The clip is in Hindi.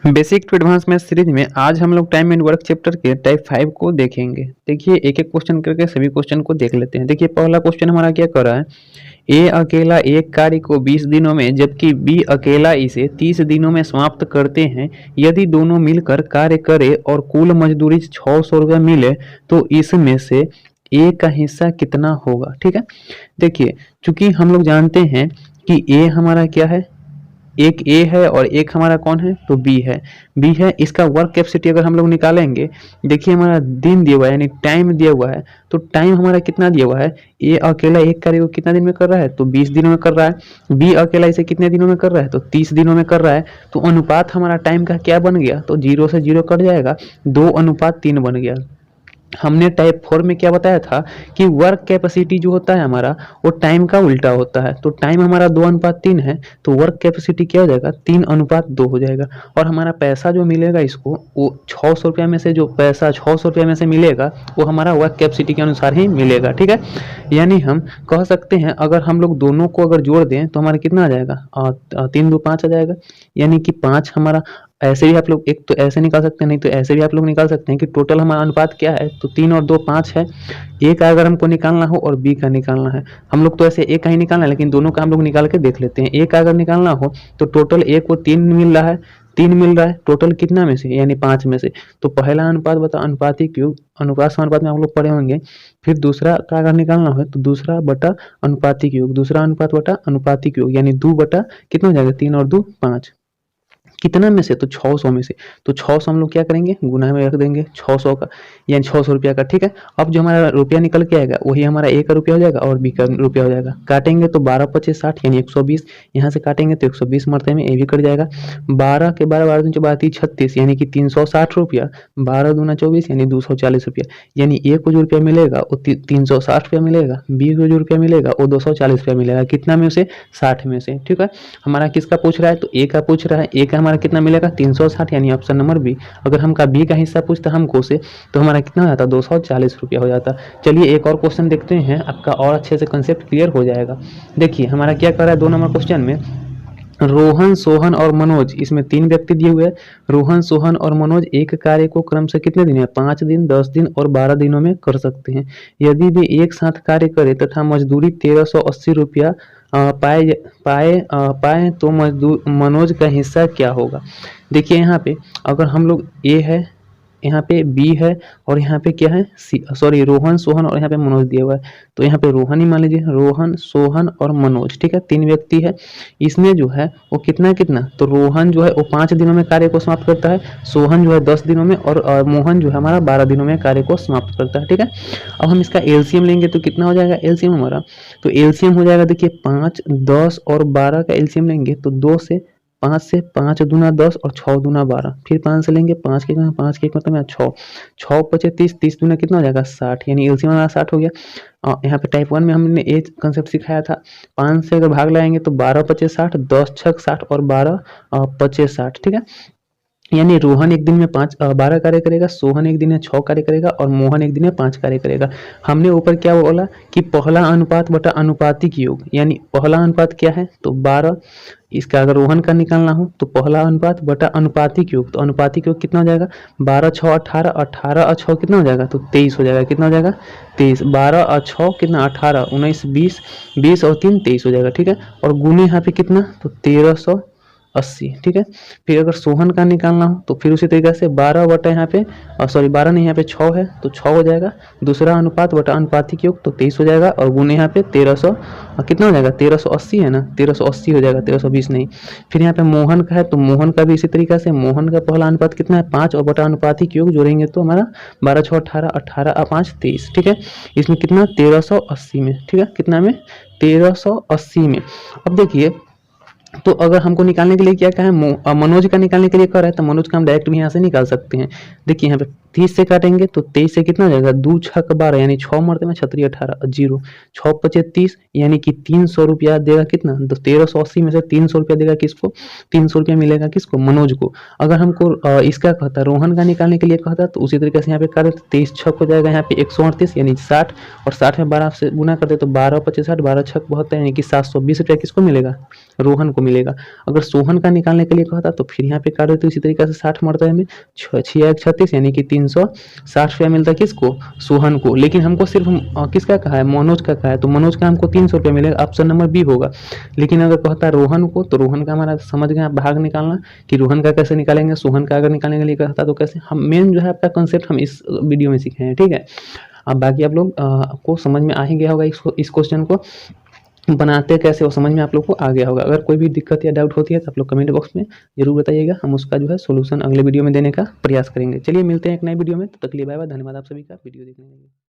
Basic to advance math series में आज हम लोग टाइम एंड वर्क चैप्टर के टाइप 5 को देखेंगे। देखिए एक एक क्वेश्चन करके सभी क्वेश्चन को देख लेते हैं। देखिए पहला क्वेश्चन हमारा क्या कर रहा है, ए अकेला एक कार्य को 20 दिनों में जबकि बी अकेला इसे 30 दिनों में समाप्त करते हैं। यदि दोनों मिलकर कार्य करें और कुल मजदूरी 600 रुपया मिले तो इसमें से ए का हिस्सा कितना होगा। ठीक है, देखिए चूंकि हम लोग जानते हैं कि ए हमारा क्या है, एक ए है और एक हमारा कौन है, तो बी है। बी है, इसका वर्क कैपेसिटी अगर हम लोग निकालेंगे, देखिए हमारा दिन दिया हुआ है यानी टाइम दिया हुआ है, तो टाइम हमारा कितना दिया हुआ है, ए अकेला एक कार्य को कितना दिन में कर रहा है, तो 20 दिनों में कर रहा है। बी अकेला इसे कितने दिनों में कर रहा है, तो 30 दिनों में कर रहा है। तो अनुपात हमारा टाइम का क्या बन गया, तो 0 से 0 कट जाएगा, 2:3 बन गया। हमने टाइप 4 में क्या बताया था कि वर्क कैपेसिटी जो होता है हमारा वो टाइम का उल्टा होता है। तो टाइम हमारा 2:3 है, तो वर्क कैपेसिटी क्या हो जाएगा, 3:2 हो जाएगा। और हमारा पैसा जो मिलेगा इसको, वो 600 रुपया में से जो पैसा 600 रुपया में से मिलेगा वो हमारा वर्क कैपेसिटी के अनुसार ही मिलेगा। ठीक है, यानी हम कह सकते हैं अगर हम लोग दोनों को अगर जोड़ दें तो हमारा कितना आ जाएगा, 3 2 5 आ जाएगा। यानी कि 5 हमारा, ऐसे भी आप लोग एक तो ऐसे निकाल सकते हैं, नहीं तो ऐसे भी आप लोग निकाल सकते हैं कि टोटल हमारा अनुपात क्या है, तो 3 और 2 5 है। ए का अगर हमको निकालना हो और बी का निकालना है, हम लोग तो ऐसे ए का ही निकालना है, लेकिन दोनों का हम लोग निकाल के देख लेते हैं। ए का अगर निकालना हो तो टोटल ए को 3 मिल रहा है, 3 मिल रहा है टोटल कितना में से, यानी 5 में से। तो पहला अनुपात बता अनुपातिक योग, अनुपात समानुपात में हम लोग पढ़े होंगे। फिर दूसरा का अगर निकालना हो तो दूसरा बटा अनुपातिक योग, दूसरा अनुपात बटा अनुपातिक योग, यानी 2 बटा कितना हो जाएगा, 3 और 2 5। कितना में से, तो 600 में से। तो 600 हम लोग क्या करेंगे, गुना में रख देंगे 600 का, यानी 600 रुपया का। ठीक है, अब जो हमारा रुपया निकल के आएगा वही हमारा ए का रुपया हो जाएगा और बी का रुपया हो जाएगा। काटेंगे तो 12 25 60 यानी 120, यहाँ से काटेंगे तो 120 मरते में ए भी कट जाएगा। 12 के 12 12 दूनी 32 36 यानी कि 360 रुपया, 12 दूना 24 यानी 240 रुपया। यानी ए को जो रुपया मिलेगा वो 360 रुपया मिलेगा, बी को जो रुपया मिलेगा वो 240 रुपया मिलेगा। कितना में से, 60 में से। ठीक है, हमारा किसका पूछ रहा है, तो ए का पूछ रहा है। ए का हमारा कितना मिलेगा, 360 यानी ऑप्शन नंबर बी। अगर हमका बी का हिस्सा पूछता हमको से तो हमारा कितना हो जाता, 240 रुपया हो जाता। चलिए एक और क्वेश्चन देखते हैं, आपका और अच्छे से कंसेप्ट क्लियर हो जाएगा। देखिए हमारा क्या कर रहा है 2 नंबर क्वेश्चन में, रोहन सोहन और मनोज, इसमें 3 व्यक्ति दिए हुए हैं। रोहन सोहन और मनोज एक कार्य को क्रम से कितने दिन में, 5 दिन 10 दिन और 12 दिनों में कर सकते हैं। यदि वे एक साथ कार्य करें तथा मजदूरी 1380 रुपया पाए तो मजदूर मनोज का हिस्सा क्या होगा। देखिए यहाँ पे अगर हम लोग ए है, यहाँ पे बी है और यहाँ पे क्या है सी, सॉरी रोहन सोहन और यहाँ पे मनोज दिया हुआ है। तो यहाँ पे रोहन ही मान लीजिए, रोहन सोहन और मनोज। ठीक है, 3 व्यक्ति है। इसमें जो है वो कितना कितना, तो रोहन जो है वो 5 दिनों में कार्य को समाप्त करता है, सोहन जो है 10 दिनों में और मोहन जो है हमारा 12 दिनों में कार्य को समाप्त करता है। ठीक है, अब हम इसका एलसीएम लेंगे तो कितना हो जाएगा एलसीएम हमारा, तो एलसीएम हो जाएगा, देखिए 5 10 और 12 का एलसीएम लेंगे तो 2 से 5 से 5 दूना 10 और 6 दूना 12, फिर 5 से लेंगे 5 के 5 के मतलब 6 6 पचे 30 30 दूना कितना हो जाएगा 60, यानी एलसीएम हमारा 60 हो गया। यहाँ पे टाइप 1 में हमने ए कंसेप्ट सिखाया था, 5 से अगर भाग लगाएंगे तो 12 पचे 60, 10 छक 60 और 12 पचे 60। ठीक है, यानी रोहन एक दिन में 12 कार्य करेगा, सोहन एक दिन में 6 कार्य करेगा और मोहन एक दिन में 5 कार्य करेगा। हमने ऊपर क्या बोला कि पहला अनुपात बटा अनुपातिक योग, यानी पहला अनुपात क्या है, तो 12। इसका अगर रोहन का निकालना हो तो पहला अनुपात बटा अनुपातिक योग, तो अनुपातिक योग कितना हो जाएगा, 12 6 18, 18 और 6 कितना हो जाएगा, तो 23 हो जाएगा। कितना हो जाएगा 23, 12 और 6 कितना 18 19 20, 20 और 3 23 हो जाएगा। ठीक है, और गुने यहाँ पे कितना, तो 1380। ठीक है, फिर अगर सोहन का निकालना हो तो फिर उसी तरीके से 12 बटा यहाँ पे, सॉरी 12 नहीं, यहाँ पे 6 है तो 6 हो जाएगा। दूसरा अनुपात बटा अनुपातिक योग तो 23 हो जाएगा और गुने यहाँ पे 1300 कितना हो जाएगा, 1380 है ना, 1380 हो जाएगा, 1320 नहीं। फिर यहाँ पे मोहन का है तो मोहन का भी इसी तरीके से, मोहन का पहला अनुपात कितना है 5 और बटा अनुपातिक योग जोड़ेंगे तो हमारा 12 6 18, 18 और 5 23। ठीक है, इसमें कितना 1380 में। ठीक है, कितना में 1380 में। अब देखिए तो अगर हमको निकालने के लिए क्या कहा है, मनोज का निकालने के लिए कर रहा है तो मनोज का हम डायरेक्ट भी यहाँ से निकाल सकते हैं। देखिए यहाँ पे 30 से काटेंगे तो 23 से कितना हो जाएगा, 2 छक 12 यानी 6 मरते में 36 18 0, 6 पचे 30 यानी कि 300 रुपया देगा। कितना, तो 1380 में से 300 रुपया देगा किसको, 300 रुपया मिलेगा किसको, मनोज को। अगर हमको इसका कहता रोहन का निकालने के लिए कहता तो उसी तरीके से यहाँ पे कर 23 छक हो जाएगा, यहाँ पे 138 यानी 60 और 60 में 12 से गुना करते तो 12 पचे 60, 12 छक 72 यानी कि 720 रुपया किसको मिलेगा, रोहन को मिलेगा। अगर सोहन का निकालने के लिए कहता तो फिर यहाँ पे काट देते, इसी तरीके से 60 मरता है हमें, 6×6 = 36 यानी कि 360 रुपया मिलता है किसको, सोहन को। लेकिन हमको सिर्फ किसका कहा है, मनोज का कहा है, तो मनोज का हमको 300 रुपया मिलेगा, ऑप्शन नंबर बी होगा। लेकिन अगर कहता रोहन को, तो रोहन का हमारा समझ गए आप भाग निकालना कि रोहन का कैसे निकालेंगे, सोहन का अगर निकालने के लिए कहता तो कैसे। हम मेन जो है आपका कंसेप्ट हम इस वीडियो में सीखे हैं, ठीक है। अब बाकी आप लोग को समझ में आ ही गया होगा इस क्वेश्चन को बनाते कैसे वो समझ में आप लोग को आ गया होगा। अगर कोई भी दिक्कत या डाउट होती है तो आप लोग कमेंट बॉक्स में जरूर बताइएगा, हम उसका जो है सोल्यूशन अगले वीडियो में देने का प्रयास करेंगे। चलिए मिलते हैं एक नए वीडियो में, तब तक के लिए बाय बाय, धन्यवाद आप सभी का वीडियो देखने के लिए।